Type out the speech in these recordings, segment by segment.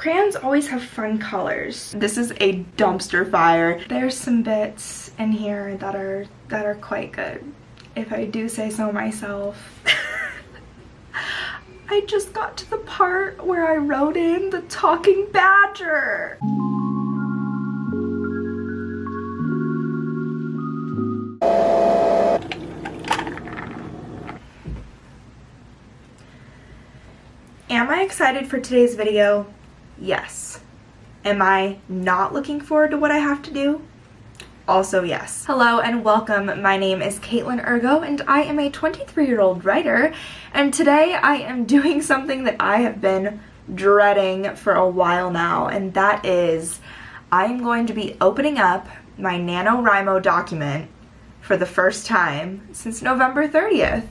Crayons always have fun colors. This is a dumpster fire. There's some bits in here that are quite good, if I do say so myself. I just got to the part where I wrote in the talking badger. Am I excited for today's video? Yes. Am I not looking forward to what I have to do? Also yes. Hello and welcome. My name is Katelin Urgo and I am a 23-year-old writer, and today I am doing something that I have been dreading for a while now, and that is I am going to be opening up my NaNoWriMo document for the first time since November 30th.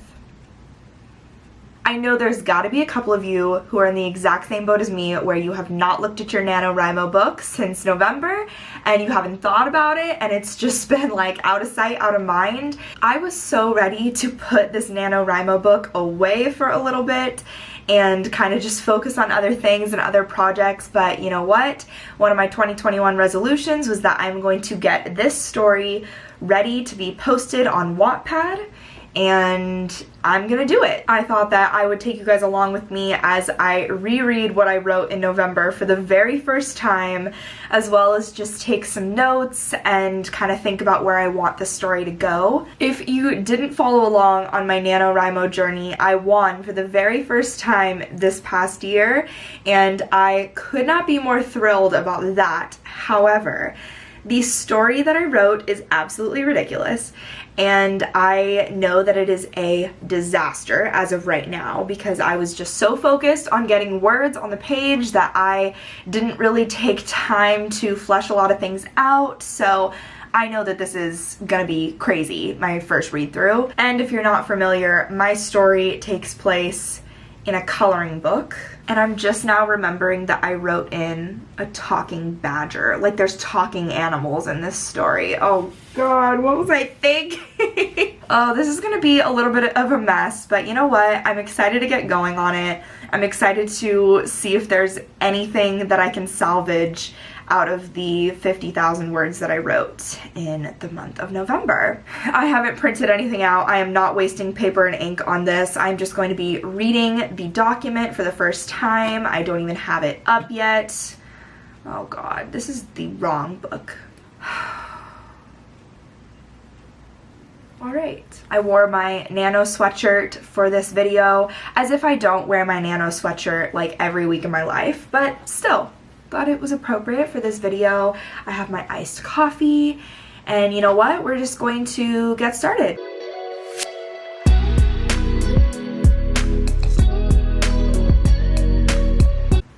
I know there's got to be a couple of you who are in the exact same boat as me where you have not looked at your NaNoWriMo book since November and you haven't thought about it and it's just been like out of sight, out of mind. I was so ready to put this NaNoWriMo book away for a little bit and kind of just focus on other things and other projects, but you know what? One of my 2021 resolutions was that I'm going to get this story ready to be posted on Wattpad, and I'm gonna do it. I thought that I would take you guys along with me as I reread what I wrote in November for the very first time, as well as just take some notes and kind of think about where I want the story to go. If you didn't follow along on my NaNoWriMo journey, I won for the very first time this past year, and I could not be more thrilled about that. However, the story that I wrote is absolutely ridiculous, and I know that it is a disaster as of right now because I was just so focused on getting words on the page that I didn't really take time to flesh a lot of things out. So I know that this is gonna be crazy, my first read through. And if you're not familiar, my story takes place in a coloring book, and I'm just now remembering that I wrote in a talking badger. Like, there's talking animals in this story. Oh god, what was I thinking? Oh, this is gonna be a little bit of a mess, but you know what? I'm excited to get going on it. I'm excited to see if there's anything that I can salvage out of the 50,000 words that I wrote in the month of November. I haven't printed anything out. I am not wasting paper and ink on this. I'm just going to be reading the document for the first time. I don't even have it up yet. Oh god, this is the wrong book. Alright. I wore my Nano sweatshirt for this video, as if I don't wear my Nano sweatshirt like every week of my life, but still. Thought it was appropriate for this video. I have my iced coffee, and you know what? We're just going to get started.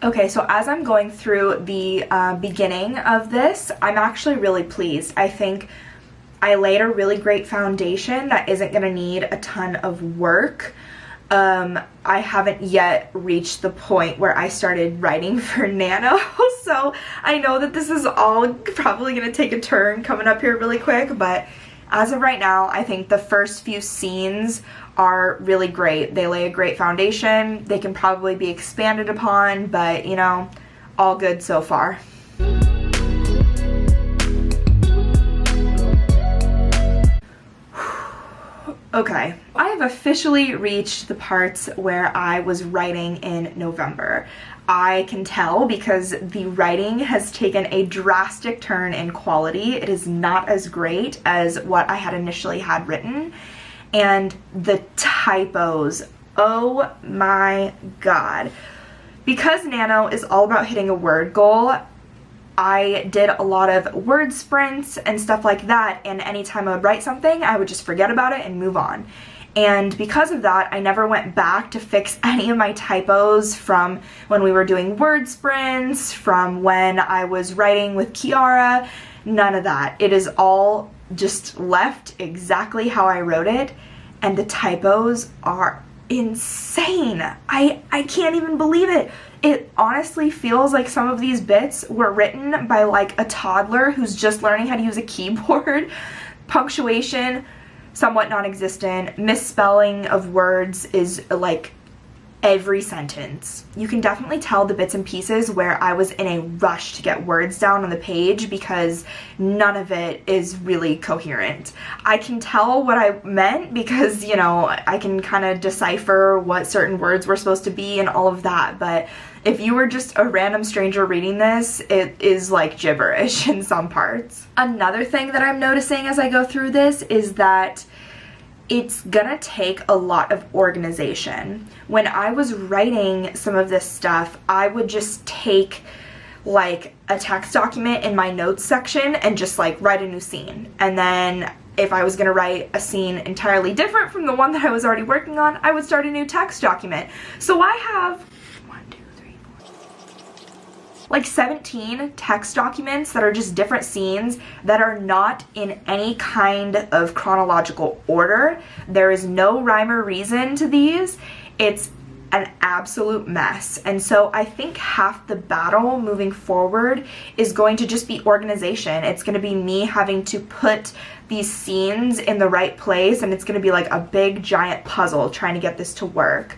Okay, so as I'm going through the beginning of this, I'm actually really pleased. I think I laid a really great foundation that isn't gonna need a ton of work. I haven't yet reached the point where I started writing for Nano, so I know that this is all probably going to take a turn coming up here really quick, but as of right now, I think the first few scenes are really great. They lay a great foundation. They can probably be expanded upon, but you know, all good so far. Okay, I have officially reached the parts where I was writing in November. I can tell because the writing has taken a drastic turn in quality. It is not as great as what I had initially had written. And the typos, oh my god. Because Nano is all about hitting a word goal, I did a lot of word sprints and stuff like that, and anytime I would write something, I would just forget about it and move on. And because of that, I never went back to fix any of my typos from when we were doing word sprints, from when I was writing with Kiara, none of that. It is all just left exactly how I wrote it, and the typos are insane. I can't even believe it. It honestly feels like some of these bits were written by like a toddler who's just learning how to use a keyboard. Punctuation, somewhat non-existent. Misspelling of words is like every sentence. You can definitely tell the bits and pieces where I was in a rush to get words down on the page because none of it is really coherent. I can tell what I meant because, you know, I can kind of decipher what certain words were supposed to be and all of that, but if you were just a random stranger reading this, it is like gibberish in some parts. Another thing that I'm noticing as I go through this is that it's gonna take a lot of organization. When I was writing some of this stuff, I would just take like a text document in my notes section and just like write a new scene. And then if I was gonna write a scene entirely different from the one that I was already working on, I would start a new text document. So I have like 17 text documents that are just different scenes that are not in any kind of chronological order. There is no rhyme or reason to these. It's an absolute mess. And so I think half the battle moving forward is going to just be organization. It's going to be me having to put these scenes in the right place, and it's going to be like a big giant puzzle trying to get this to work.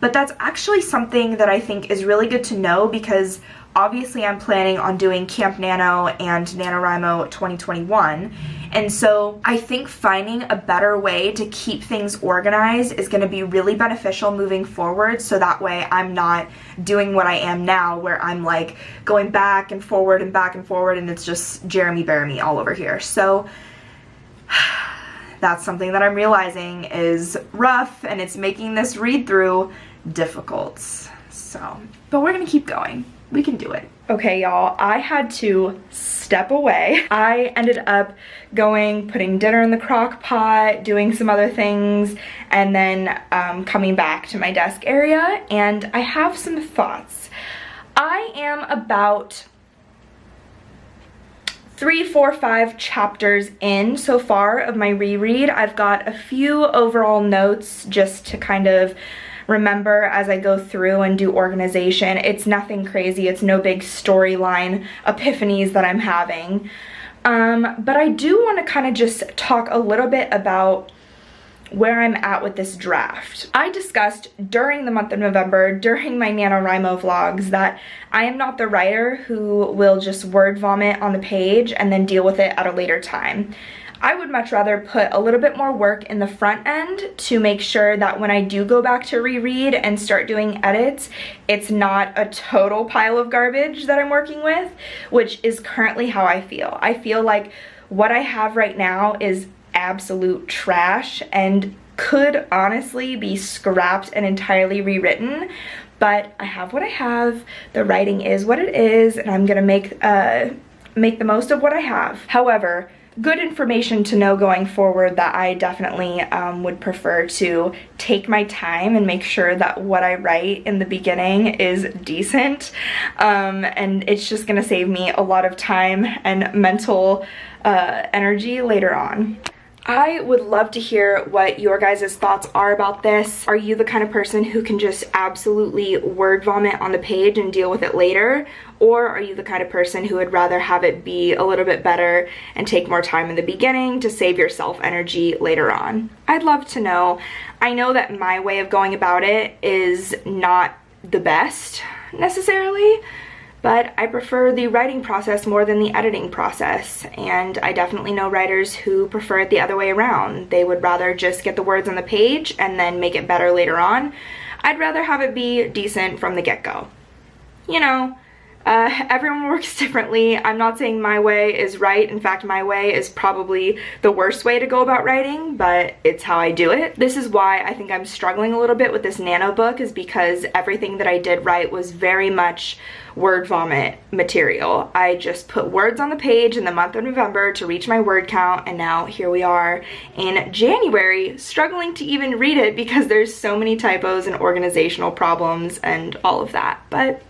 But that's actually something that I think is really good to know because obviously I'm planning on doing Camp Nano and NaNoWriMo 2021, and so I think finding a better way to keep things organized is going to be really beneficial moving forward, so that way I'm not doing what I am now where I'm like going back and forward and it's just Jeremy Bear me all over here. So that's something that I'm realizing is rough, and it's making this read through difficult. So, but we're gonna keep going. We can do it. Okay, y'all, I had to step away. I ended up putting dinner in the crock pot, doing some other things, and then coming back to my desk area, and I have some thoughts. I am about 3, 4, 5 chapters in so far of my reread. I've got a few overall notes just to kind of remember as I go through and do organization. It's nothing crazy. It's no big storyline epiphanies that I'm having. But I do want to kind of just talk a little bit about where I'm at with this draft. I discussed during the month of November, during my NaNoWriMo vlogs, that I am not the writer who will just word vomit on the page and then deal with it at a later time. I would much rather put a little bit more work in the front end to make sure that when I do go back to reread and start doing edits, it's not a total pile of garbage that I'm working with, which is currently how I feel. I feel like what I have right now is absolute trash and could honestly be scrapped and entirely rewritten, but I have what I have. The writing is what it is, and I'm gonna make the most of what I have. However, good information to know going forward that I definitely would prefer to take my time and make sure that what I write in the beginning is decent, and it's just gonna save me a lot of time and mental energy later on. I would love to hear what your guys' thoughts are about this. Are you the kind of person who can just absolutely word vomit on the page and deal with it later? Or are you the kind of person who would rather have it be a little bit better and take more time in the beginning to save yourself energy later on? I'd love to know. I know that my way of going about it is not the best necessarily, but I prefer the writing process more than the editing process, and I definitely know writers who prefer it the other way around. They would rather just get the words on the page and then make it better later on. I'd rather have it be decent from the get-go. You know, everyone works differently. I'm not saying my way is right. In fact, my way is probably the worst way to go about writing, but it's how I do it. This is why I think I'm struggling a little bit with this nano book, is because everything that I did write was very much word vomit material. I just put words on the page in the month of November to reach my word count, and now here we are in January struggling to even read it because there's so many typos and organizational problems and all of that, but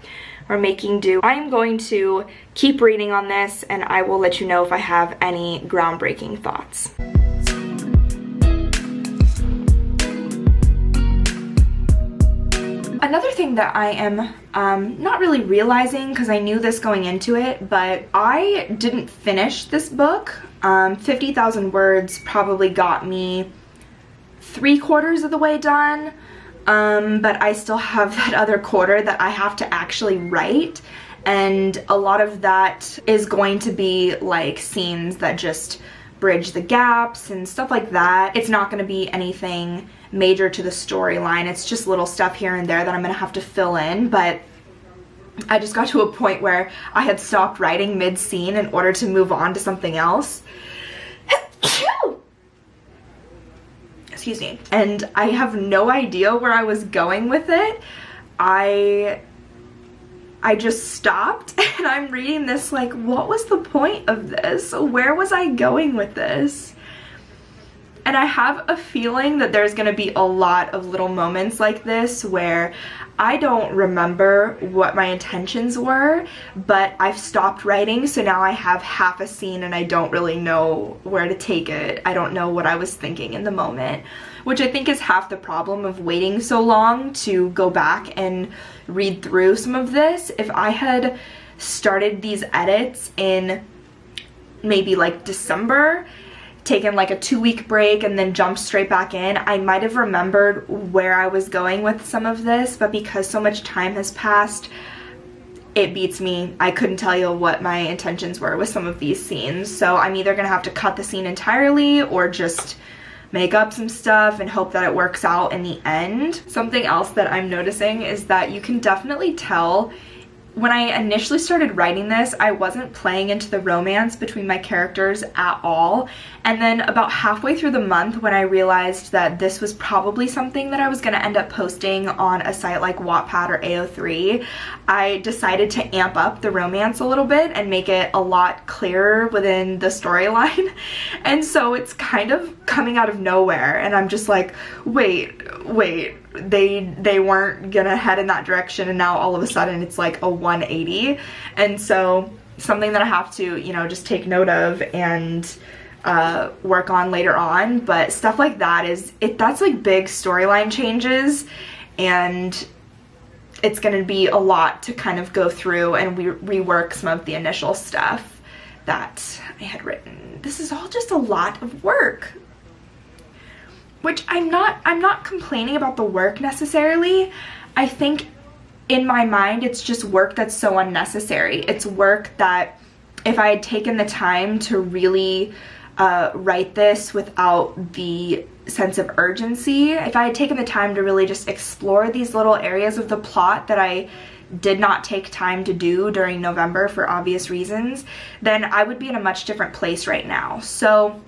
we're making do. I'm going to keep reading on this, and I will let you know if I have any groundbreaking thoughts. Another thing that I am not really realizing, because I knew this going into it, but I didn't finish this book. 50,000 words probably got me 3/4 of the way done. but I still have that other quarter that I have to actually write, and a lot of that is going to be like scenes that just bridge the gaps and stuff like that. It's not going to be anything major to the storyline. It's just little stuff here and there that I'm going to have to fill in, but I just got to a point where I had stopped writing mid-scene in order to move on to something else. Excuse me. And I have no idea where I was going with it. I just stopped, and I'm reading this like, what was the point of this? Where was I going with this? And I have a feeling that there's gonna be a lot of little moments like this where I don't remember what my intentions were, but I've stopped writing, so now I have half a scene and I don't really know where to take it. I don't know what I was thinking in the moment, which I think is half the problem of waiting so long to go back and read through some of this. If I had started these edits in maybe like December, taken like a 2-week break and then jumped straight back in, I might have remembered where I was going with some of this, but because so much time has passed, it beats me. I couldn't tell you what my intentions were with some of these scenes, so I'm either gonna have to cut the scene entirely or just make up some stuff and hope that it works out in the end. Something else that I'm noticing is that you can definitely tell when I initially started writing this, I wasn't playing into the romance between my characters at all. And then about halfway through the month, when I realized that this was probably something that I was gonna end up posting on a site like Wattpad or AO3, I decided to amp up the romance a little bit and make it a lot clearer within the storyline. And so it's kind of coming out of nowhere, and I'm just like, wait, they weren't gonna head in that direction, and now all of a sudden it's like a 180. And so something that I have to, you know, just take note of and work on later on. But stuff like that that's like big storyline changes, and it's gonna be a lot to kind of go through and rework some of the initial stuff that I had written. This is all just a lot of work, which I'm not complaining about the work necessarily. I think in my mind it's just work that's so unnecessary. It's work that if I had taken the time to really write this without the sense of urgency, if I had taken the time to really just explore these little areas of the plot that I did not take time to do during November for obvious reasons, then I would be in a much different place right now. So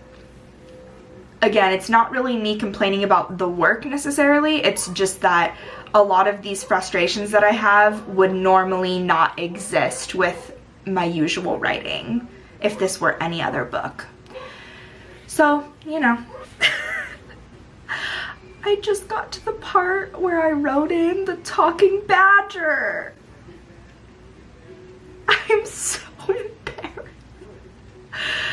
again, it's not really me complaining about the work necessarily, it's just that a lot of these frustrations that I have would normally not exist with my usual writing if this were any other book. So, you know, I just got to the part where I wrote in the talking badger. I'm so embarrassed.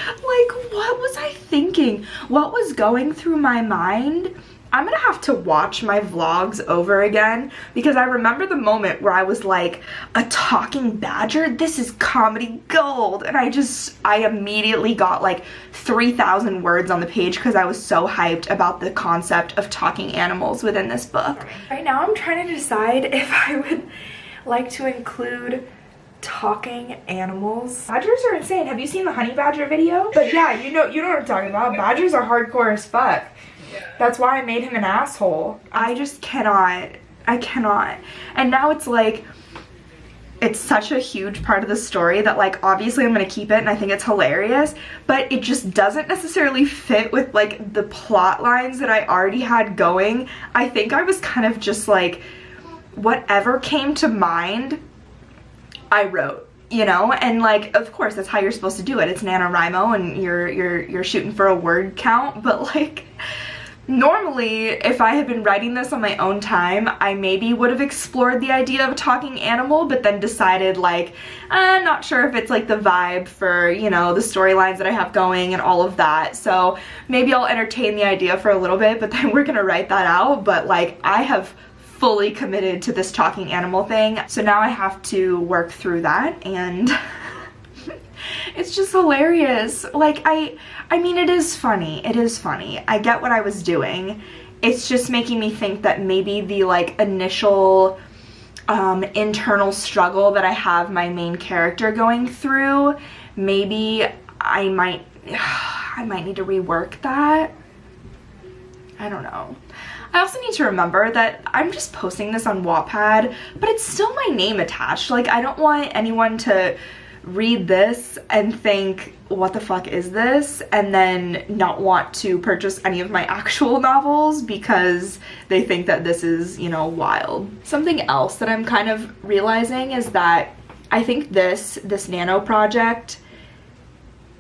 Like, what was I thinking? What was going through my mind? I'm gonna have to watch my vlogs over again, because I remember the moment where I was like, a talking badger? This is comedy gold. And I immediately got like 3,000 words on the page because I was so hyped about the concept of talking animals within this book. Right now I'm trying to decide if I would like to include talking animals. Badgers are insane. Have you seen the honey badger video? But yeah, you know what I'm talking about. Badgers are hardcore as fuck. That's why I made him an asshole. I just cannot. I cannot. And now it's like, it's such a huge part of the story that like obviously I'm gonna keep it and I think it's hilarious, but it just doesn't necessarily fit with like the plot lines that I already had going. I think I was kind of just like, whatever came to mind, I wrote. You know, and like, of course, that's how you're supposed to do it. It's NaNoWriMo and you're shooting for a word count, but like, normally, if I had been writing this on my own time, I maybe would have explored the idea of a talking animal, but then decided like, I'm not sure if it's like the vibe for, you know, the storylines that I have going and all of that. So maybe I'll entertain the idea for a little bit, but then we're gonna write that out. But like, I have fully committed to this talking animal thing, so now I have to work through that, and it's just hilarious. Like, I mean, it is funny. I get what I was doing, it's just making me think that maybe the like initial internal struggle that I have my main character going through, maybe I might need to rework that. I don't know. I also need to remember that I'm just posting this on Wattpad, but it's still my name attached. Like, I don't want anyone to read this and think, what the fuck is this? And then not want to purchase any of my actual novels because they think that this is, you know, wild. Something else that I'm kind of realizing is that I think this Nano project,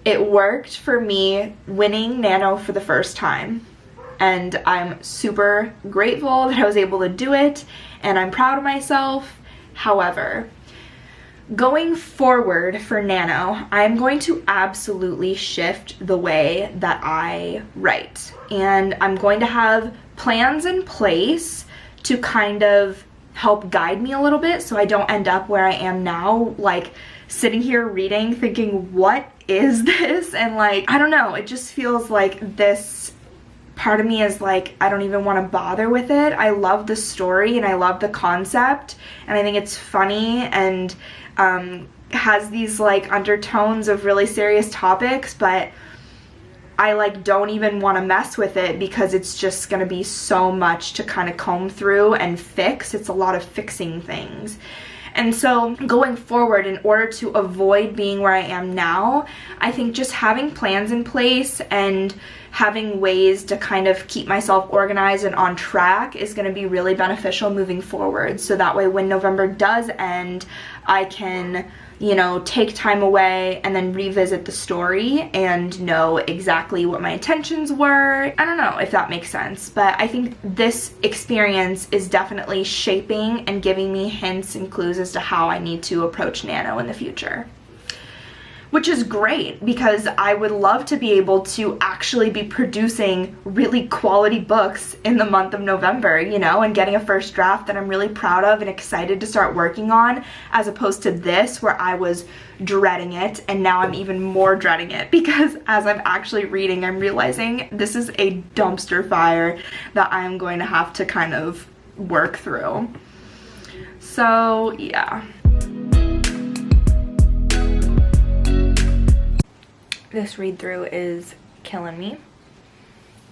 it worked for me winning Nano for the first time. And I'm super grateful that I was able to do it, and I'm proud of myself. However, going forward for Nano, I'm going to absolutely shift the way that I write. And I'm going to have plans in place to kind of help guide me a little bit so I don't end up where I am now, like sitting here reading thinking, what is this? And like, I don't know, it just feels like this part of me is like, I don't even want to bother with it. I love the story and I love the concept, and I think it's funny and has these like undertones of really serious topics, but I like don't even want to mess with it because it's just gonna be so much to kind of comb through and fix. It's a lot of fixing things. And so going forward, in order to avoid being where I am now, I think just having plans in place and having ways to kind of keep myself organized and on track is going to be really beneficial moving forward. So that way when November does end, I can, you know, take time away and then revisit the story and know exactly what my intentions were. I don't know if that makes sense, but I think this experience is definitely shaping and giving me hints and clues as to how I need to approach Nano in the future. Which is great because I would love to be able to actually be producing really quality books in the month of November, you know, and getting a first draft that I'm really proud of and excited to start working on, as opposed to this where I was dreading it, and now I'm even more dreading it because as I'm actually reading, I'm realizing this is a dumpster fire that I am going to have to kind of work through. So yeah. This read through is killing me.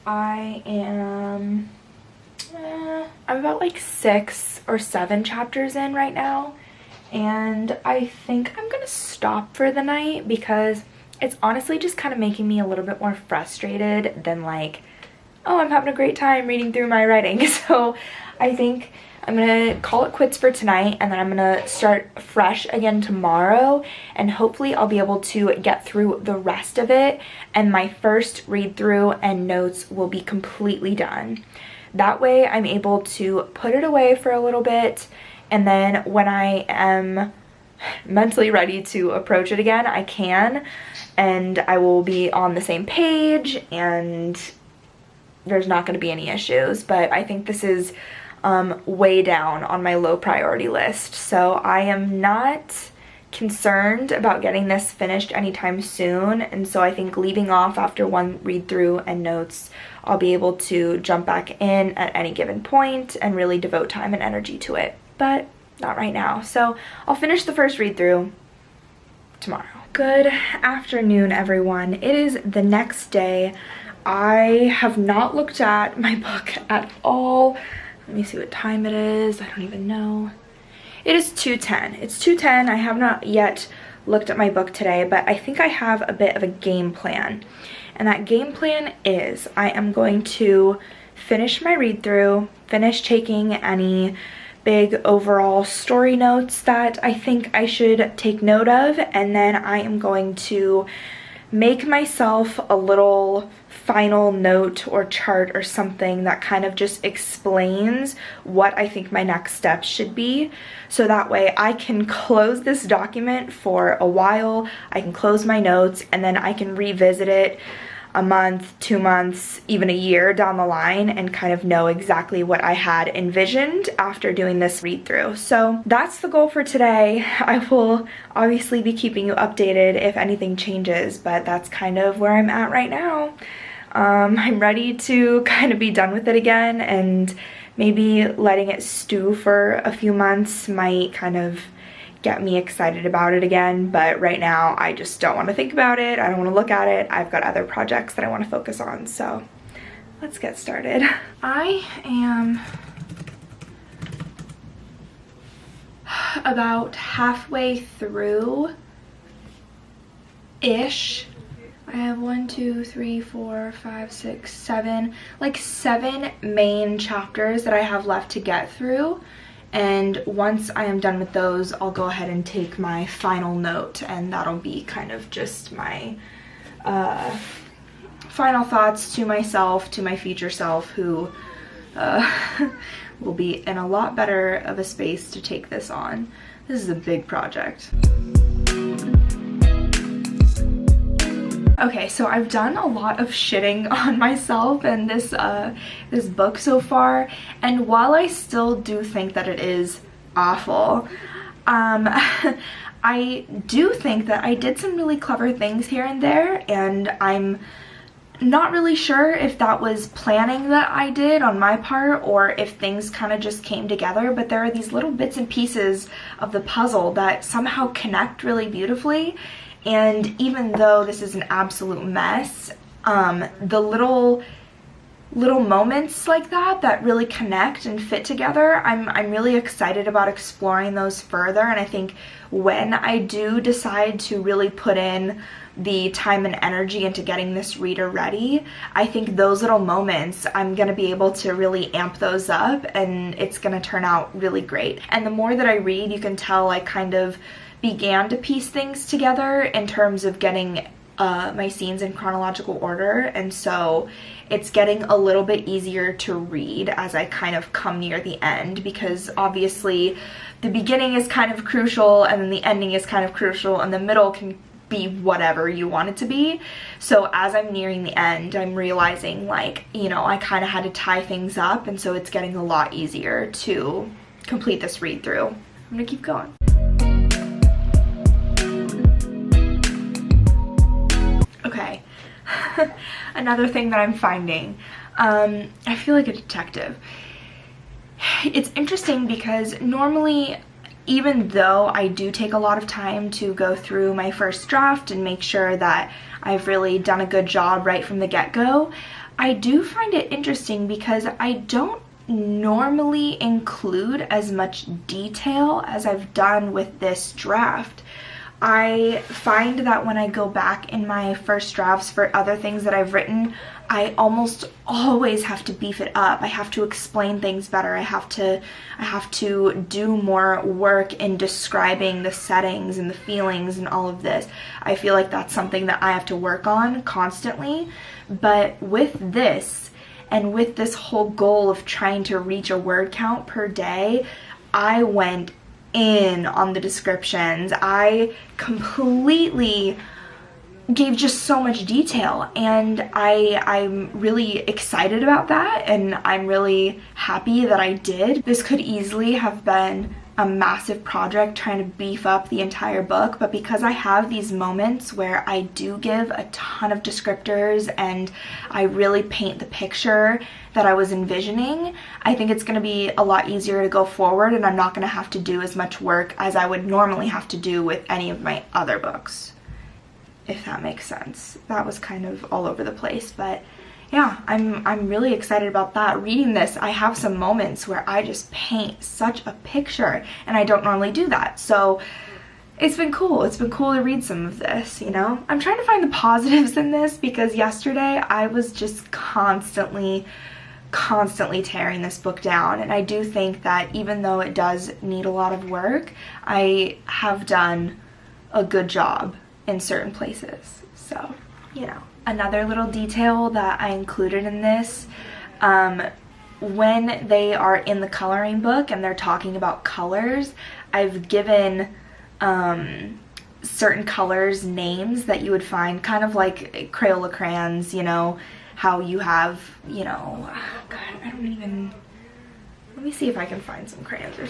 I'm about like 6 or 7 chapters in right now, and I think I'm gonna stop for the night because it's honestly just kind of making me a little bit more frustrated than like, oh, I'm having a great time reading through my writing. So I think I'm gonna call it quits for tonight, and then I'm gonna start fresh again tomorrow, and hopefully I'll be able to get through the rest of it and my first read through and notes will be completely done. That way I'm able to put it away for a little bit, and then when I am mentally ready to approach it again, I can, and I will be on the same page and there's not going to be any issues. But I think this is way down on my low priority list, so I am not concerned about getting this finished anytime soon. And so I think leaving off after one read through and notes, I'll be able to jump back in at any given point and really devote time and energy to it, but not right now. So I'll finish the first read through tomorrow. Good afternoon, everyone. It is the next day. I have not looked at my book at all. Let me see what time it is. I don't even know. It is 2:10. It's 2:10. I have not yet looked at my book today, but I think I have a bit of a game plan. And that game plan is I am going to finish my read through, finish taking any big overall story notes that I think I should take note of, and then I am going to make myself a little final note or chart or something that kind of just explains what I think my next steps should be, so that way I can close this document for a while, I can close my notes, and then I can revisit it a month, 2 months, even a year down the line and kind of know exactly what I had envisioned after doing this read through. So that's the goal for today. I will obviously be keeping you updated if anything changes, but that's kind of where I'm at right now. I'm ready to kind of be done with it again, and maybe letting it stew for a few months might kind of get me excited about it again, but right now I just don't want to think about it. I don't want to look at it. I've got other projects that I want to focus on, so let's get started. I am about halfway through-ish. I have 1, 2, 3, 4, 5, 6, 7, like 7 main chapters that I have left to get through. And once I am done with those, I'll go ahead and take my final note, and that'll be kind of just my final thoughts to myself, to my future self, who will be in a lot better of a space to take this on. This is a big project. Okay, so I've done a lot of shitting on myself and this this book so far, and while I still do think that it is awful, I do think that I did some really clever things here and there, and I'm not really sure if that was planning that I did on my part or if things kind of just came together, but there are these little bits and pieces of the puzzle that somehow connect really beautifully. And even though this is an absolute mess, the little moments like that really connect and fit together, I'm really excited about exploring those further. And I think when I do decide to really put in the time and energy into getting this reader ready, I think those little moments, I'm gonna be able to really amp those up, and it's gonna turn out really great. And the more that I read, you can tell I kind of began to piece things together in terms of getting my scenes in chronological order, and so it's getting a little bit easier to read as I kind of come near the end, because obviously the beginning is kind of crucial and then the ending is kind of crucial, and the middle can be whatever you want it to be. So as I'm nearing the end, I'm realizing, like, you know, I kind of had to tie things up, and so it's getting a lot easier to complete this read through. I'm gonna keep going. Okay, another thing that I'm finding, I feel like a detective. It's interesting because normally, even though I do take a lot of time to go through my first draft and make sure that I've really done a good job right from the get-go, I do find it interesting because I don't normally include as much detail as I've done with this draft. I find that when I go back in my first drafts for other things that I've written, I almost always have to beef it up. I have to explain things better. I have to do more work in describing the settings and the feelings and all of this. I feel like that's something that I have to work on constantly. But with this, and with this whole goal of trying to reach a word count per day, I went in on the descriptions. I completely gave just so much detail, and I'm really excited about that, and I'm really happy that I did. This could easily have been a massive project trying to beef up the entire book, but because I have these moments where I do give a ton of descriptors and I really paint the picture that I was envisioning, I think it's going to be a lot easier to go forward, and I'm not going to have to do as much work as I would normally have to do with any of my other books, if that makes sense. That was kind of all over the place, but yeah, I'm really excited about that. Reading this, I have some moments where I just paint such a picture, and I don't normally do that. So it's been cool. It's been cool to read some of this, you know? I'm trying to find the positives in this, because yesterday I was just constantly tearing this book down, and I do think that even though it does need a lot of work, I have done a good job in certain places. So, you know. Another little detail that I included in this, when they are in the coloring book and they're talking about colors, I've given certain colors names that you would find, kind of like Crayola crayons, you know, how you have, you know, God, I don't even, let me see if I can find some crayons or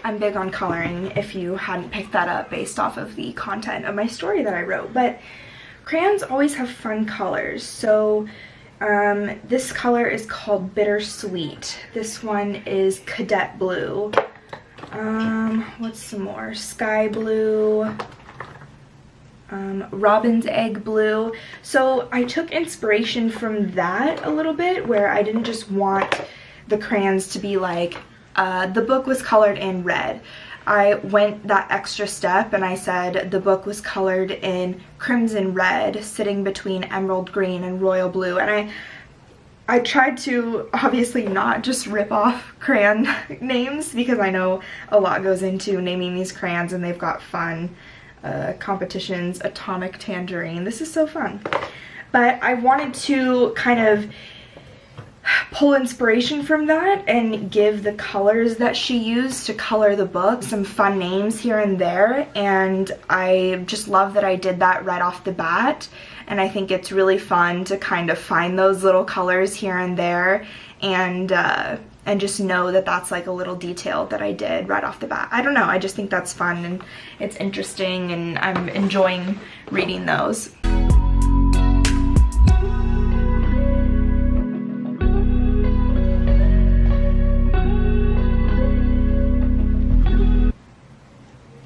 I'm big on coloring, if you hadn't picked that up based off of the content of my story that I wrote. But crayons always have fun colors. So this color is called Bittersweet. This one is Cadet Blue. What's some more? Sky Blue. Robin's Egg Blue. So I took inspiration from that a little bit, where I didn't just want the crayons to be like, the book was colored in red. I went that extra step and I said the book was colored in crimson red, sitting between emerald green and royal blue. And I tried to obviously not just rip off crayon names, because I know a lot goes into naming these crayons and they've got fun competitions. Atomic Tangerine. This is so fun. But I wanted to kind of pull inspiration from that and give the colors that she used to color the book some fun names here and there, and I just love that I did that right off the bat. And I think it's really fun to kind of find those little colors here and there, and just know that that's like a little detail that I did right off the bat. I don't know, I just think that's fun and it's interesting, and I'm enjoying reading those.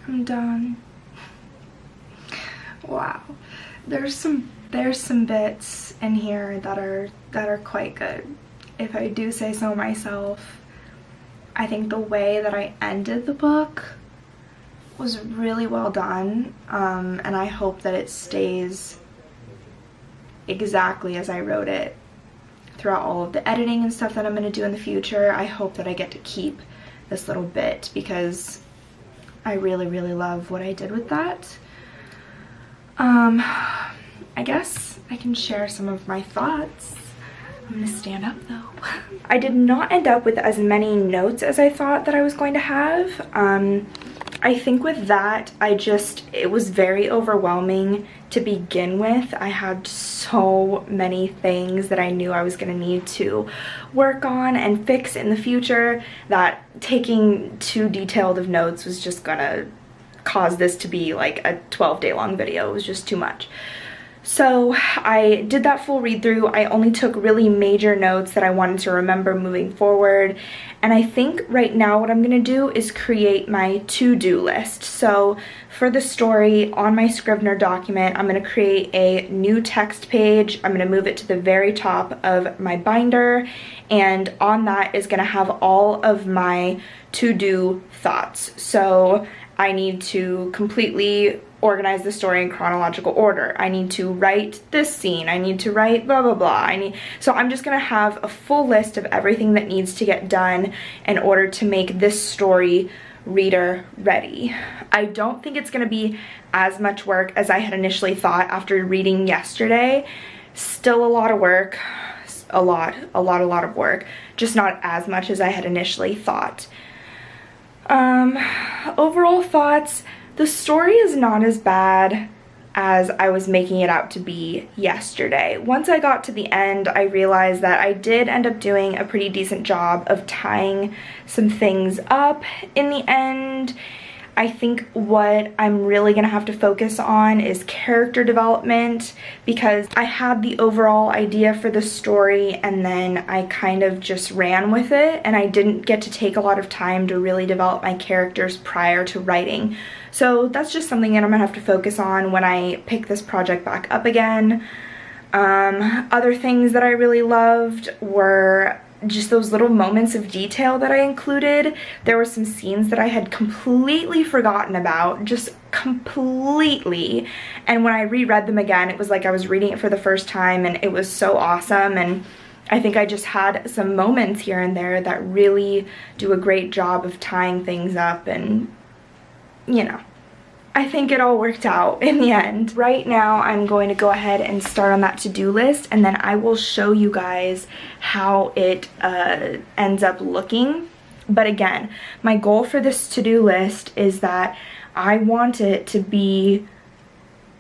I'm done. Wow. There's some bits in here that are quite good, if I do say so myself. I think the way that I ended the book was really well done, and I hope that it stays exactly as I wrote it throughout all of the editing and stuff that I'm going to do in the future. I hope that I get to keep this little bit, because I really, really love what I did with that. I guess I can share some of my thoughts. I'm gonna stand up though. I did not end up with as many notes as I thought that I was going to have. I think with that, it was very overwhelming to begin with. I had so many things that I knew I was gonna need to work on and fix in the future, that taking too detailed of notes was just gonna cause this to be like a 12-day long video. It was just too much. So I did that full read through. I only took really major notes that I wanted to remember moving forward. And I think right now what I'm gonna do is create my to-do list. So for the story, on my Scrivener document, I'm gonna create a new text page. I'm gonna move it to the very top of my binder, and on that is gonna have all of my to-do thoughts. So I need to completely organize the story in chronological order. I need to write this scene. I need to write blah, blah, blah. So I'm just gonna have a full list of everything that needs to get done in order to make this story reader ready. I don't think it's gonna be as much work as I had initially thought after reading yesterday. Still a lot of work, a lot of work, just not as much as I had initially thought. Overall thoughts, the story is not as bad as I was making it out to be yesterday. Once I got to the end, I realized that I did end up doing a pretty decent job of tying some things up in the end. I think what I'm really gonna have to focus on is character development, because I had the overall idea for the story and then I kind of just ran with it, and I didn't get to take a lot of time to really develop my characters prior to writing. So that's just something that I'm gonna have to focus on when I pick this project back up again. Other things that I really loved were just those little moments of detail that I included. There were some scenes that I had completely forgotten about, just completely. And when I reread them again, it was like I was reading it for the first time, and it was so awesome. And I think I just had some moments here and there that really do a great job of tying things up, and you know, I think it all worked out in the end. Right now, I'm going to go ahead and start on that to-do list, and then I will show you guys how it ends up looking. But again, my goal for this to-do list is that I want it to be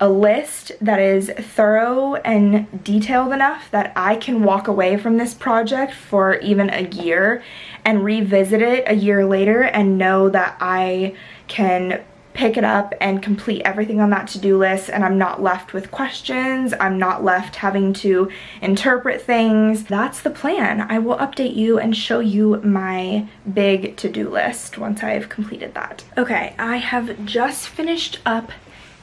a list that is thorough and detailed enough that I can walk away from this project for even a year and revisit it a year later and know that I can pick it up and complete everything on that to-do list, and I'm not left with questions, I'm not left having to interpret things. That's the plan. I will update you and show you my big to-do list once I've completed that. Okay, I have just finished up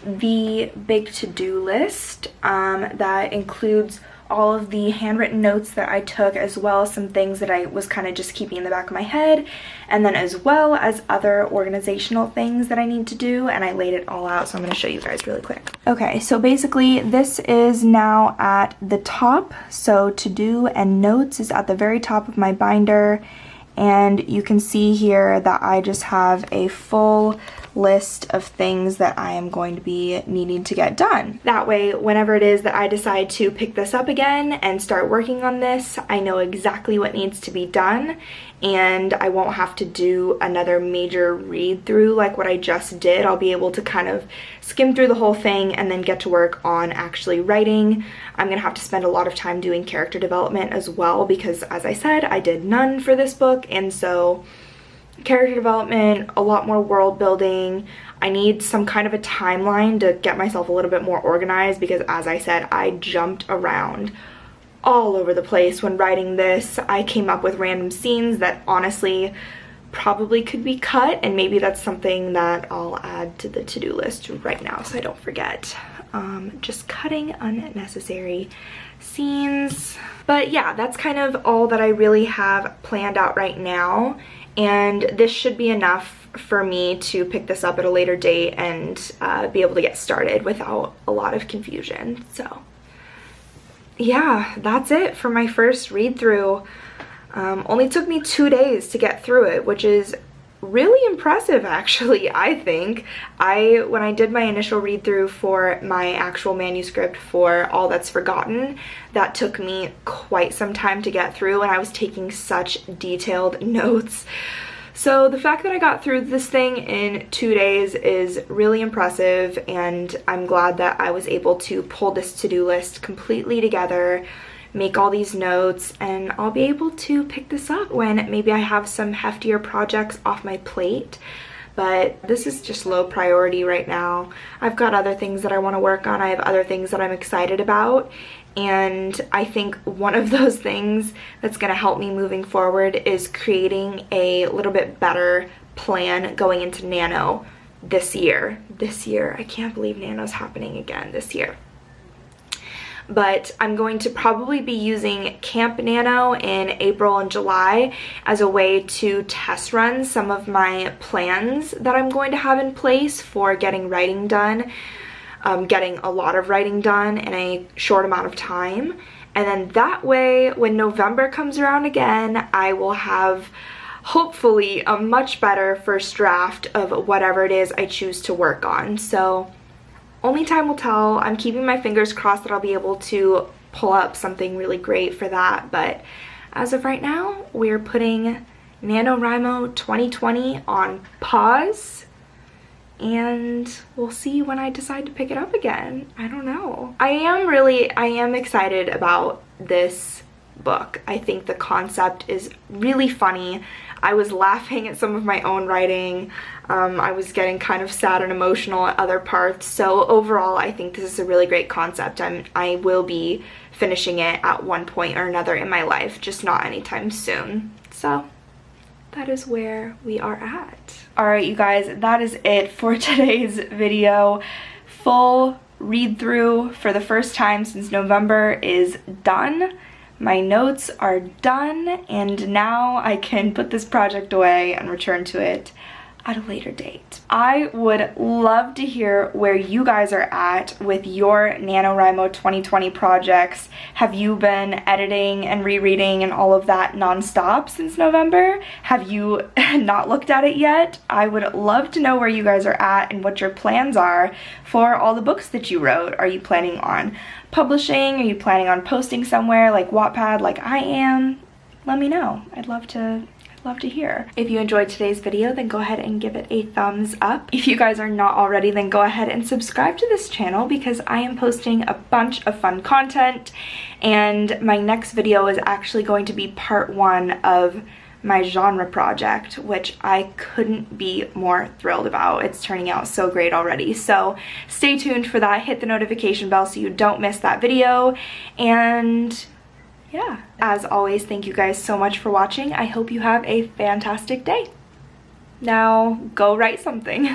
the big to-do list that includes all of the handwritten notes that I took, as well as some things that I was kind of just keeping in the back of my head, and then as well as other organizational things that I need to do, and I laid it all out, so I'm going to show you guys really quick. Okay, so basically this is now at the top, so to do and notes is at the very top of my binder, and you can see here that I just have a full list of things that I am going to be needing to get done. That way, whenever it is that I decide to pick this up again and start working on this, I know exactly what needs to be done, and I won't have to do another major read through like what I just did. I'll be able to kind of skim through the whole thing and then get to work on actually writing. I'm gonna have to spend a lot of time doing character development as well, because as I said, I did none for this book, and so character development, a lot more world building. I need some kind of a timeline to get myself a little bit more organized, because as I said, I jumped around all over the place when writing this. I came up with random scenes that honestly probably could be cut, and maybe that's something that I'll add to the to-do list right now so I don't forget. Just cutting unnecessary scenes. But yeah, that's kind of all that I really have planned out right now. And this should be enough for me to pick this up at a later date and be able to get started without a lot of confusion. So yeah, that's it for my first read through. Only took me 2 days to get through it, which is really impressive actually, I think. When I did my initial read through for my actual manuscript for All That's Forgotten, that took me quite some time to get through, and I was taking such detailed notes. So the fact that I got through this thing in 2 days is really impressive, and I'm glad that I was able to pull this to-do list completely together, make all these notes, and I'll be able to pick this up when maybe I have some heftier projects off my plate. But this is just low priority right now. I've got other things that I want to work on. I have other things that I'm excited about, and I think one of those things that's going to help me moving forward is creating a little bit better plan going into Nano this year. I can't believe Nano's happening again this year. But I'm going to probably be using Camp Nano in April and July as a way to test run some of my plans that I'm going to have in place for getting writing done, getting a lot of writing done in a short amount of time. And then that way, when November comes around again, I will have hopefully a much better first draft of whatever it is I choose to work on. So only time will tell. I'm keeping my fingers crossed that I'll be able to pull up something really great for that, but as of right now, we're putting NaNoWriMo 2020 on pause, and we'll see when I decide to pick it up again. I don't know. I am excited about this book. I think the concept is really funny. I was laughing at some of my own writing. I was getting kind of sad and emotional at other parts. So overall, I think this is a really great concept. I will be finishing it at one point or another in my life, just not anytime soon. So that is where we are at. Alright, you guys, that is it for today's video. Full read through for the first time since November is done. My notes are done, and now I can put this project away and return to it at a later date. I would love to hear where you guys are at with your NaNoWriMo 2020 projects. Have you been editing and rereading and all of that nonstop since November? Have you not looked at it yet? I would love to know where you guys are at and what your plans are for all the books that you wrote. Are you planning on publishing? Are you planning on posting somewhere like Wattpad like I am? Let me know. I'd love to hear. If you enjoyed today's video, then go ahead and give it a thumbs up. If you guys are not already, then go ahead and subscribe to this channel, because I am posting a bunch of fun content, and my next video is actually going to be part 1 of my genre project, which I couldn't be more thrilled about. It's turning out so great already. So stay tuned for that. Hit the notification bell so you don't miss that video. And yeah, as always, thank you guys so much for watching. I hope you have a fantastic day. Now go write something.